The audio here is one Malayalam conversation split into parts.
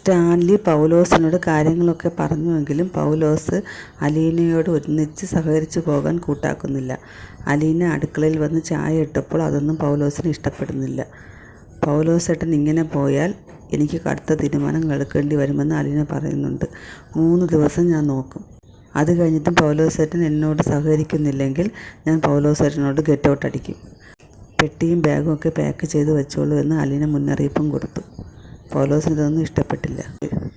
സ്റ്റാൻലി പൗലോസിനോട് കാര്യങ്ങളൊക്കെ പറഞ്ഞുവെങ്കിലും പൗലോസ് അലീനയോട് ഒന്നിച്ച് സഹകരിച്ചു പോകാൻ കൂട്ടാക്കുന്നില്ല. അലീന അടുക്കളയിൽ വന്ന് ചായ ഇട്ടപ്പോൾ അതൊന്നും പൗലോസിന് ഇഷ്ടപ്പെടുന്നില്ല. പൗലോസേട്ടൻ ഇങ്ങനെ പോയാൽ എനിക്ക് കടുത്ത തീരുമാനങ്ങൾ എടുക്കേണ്ടി വരുമെന്ന് അലീന പറയുന്നുണ്ട്. 3 ദിവസം ഞാൻ നോക്കും. അത് കഴിഞ്ഞിട്ടും പൗലോസേട്ടൻ എന്നോട് സഹകരിക്കുന്നില്ലെങ്കിൽ ഞാൻ പൗലോസേട്ടനോട് ഗെറ്റ് ഔട്ട് അടിക്കും. പെട്ടിയും ബാഗും ഒക്കെ പാക്ക് ചെയ്ത് വെച്ചോളൂ എന്ന് അലീന മുന്നറിയിപ്പും കൊടുത്തു. പൗലോസിന് ഇതൊന്നും ഇഷ്ടപ്പെട്ടില്ല.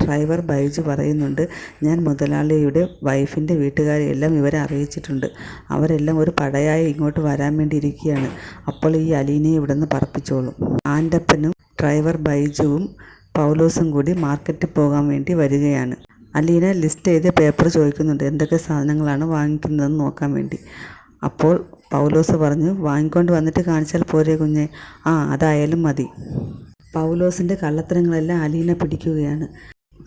ഡ്രൈവർ ബൈജു പറയുന്നുണ്ട്, ഞാൻ മുതലാളിയുടെ വൈഫിൻ്റെ വീട്ടുകാരെയെല്ലാം ഇവരെ അറിയിച്ചിട്ടുണ്ട്. അവരെല്ലാം ഒരു പടയായി ഇങ്ങോട്ട് വരാൻ വേണ്ടി ഇരിക്കുകയാണ്. അപ്പോൾ ഈ അലീനയെ ഇവിടെ നിന്ന് പറപ്പിച്ചോളും. ആൻ്റപ്പനും ഡ്രൈവർ ബൈജുവും പൗലോസും കൂടി മാർക്കറ്റിൽ പോകാൻ വേണ്ടി വരികയാണ്. അലീന ലിസ്റ്റ് ചെയ്ത് പേപ്പർ ചോദിക്കുന്നുണ്ട്, എന്തൊക്കെ സാധനങ്ങളാണ് വാങ്ങിക്കുന്നതെന്ന് നോക്കാൻ വേണ്ടി. അപ്പോൾ പൗലോസ് പറഞ്ഞു, വാങ്ങിക്കൊണ്ട് വന്നിട്ട് കാണിച്ചാൽ പോരെ കുഞ്ഞെ. ആ, അതായാലും മതി. പൗലോസിൻ്റെ കള്ളത്തരങ്ങളെല്ലാം അലീന പിടിക്കുകയാണ്.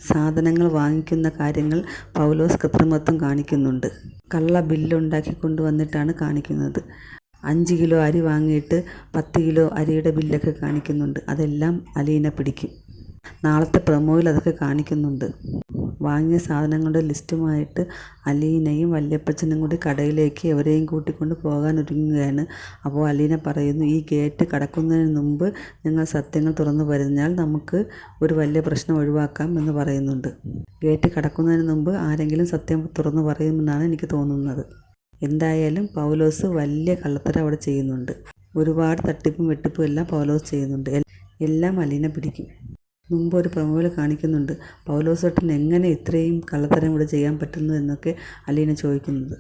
സാധനങ്ങൾ വാങ്ങിക്കുന്ന കാര്യങ്ങൾ പൗലോസ് കൃത്രിമത്വം കാണിക്കുന്നുണ്ട്. കള്ള ബില്ലുണ്ടാക്കി കൊണ്ടുവന്നിട്ടാണ് കാണിക്കുന്നത്. 5 കിലോ അരി വാങ്ങിയിട്ട് 10 കിലോ അരിയുടെ ബില്ലൊക്കെ കാണിക്കുന്നുണ്ട്. അതെല്ലാം അലീന പിടിക്കും. നാളത്തെ പ്രൊമോയിൽ അതൊക്കെ കാണിക്കുന്നുണ്ട്. വാങ്ങിയ സാധനങ്ങളുടെ ലിസ്റ്റുമായിട്ട് അലീനയും വല്യപ്പച്ചനും കൂടി കടയിലേക്ക് എവരെയും കൂട്ടിക്കൊണ്ട് പോകാൻ ഒരുങ്ങുകയാണ്. അപ്പോൾ അലീന പറയുന്നു, ഈ ഗേറ്റ് കടക്കുന്നതിന് മുമ്പ് നിങ്ങൾ സത്യങ്ങൾ തുറന്നു പറഞ്ഞാൽ നമുക്ക് ഒരു വലിയ പ്രശ്നം ഒഴിവാക്കാം എന്ന് പറയുന്നുണ്ട്. ഗേറ്റ് കടക്കുന്നതിന് മുമ്പ് ആരെങ്കിലും സത്യം തുറന്നു പറയുമെന്നാണ് എനിക്ക് തോന്നുന്നത്. എന്തായാലും പൗലോസ് വലിയ കള്ളത്തരം അവിടെ ചെയ്യുന്നുണ്ട്. ഒരുപാട് തട്ടിപ്പും വെട്ടിപ്പും എല്ലാം പൗലോസ് ചെയ്യുന്നുണ്ട്. എല്ലാം അലീന പിടിക്കും. മുമ്പ് ഒരു പ്രൊമോയിൽ കാണിക്കുന്നുണ്ട്, പൗലോസേട്ടൻ എങ്ങനെ ഇത്രയും കള്ളത്തരം ഇവിടെ ചെയ്യാൻ പറ്റുന്നു എന്നൊക്കെ അലീന ചോദിക്കുന്നത്.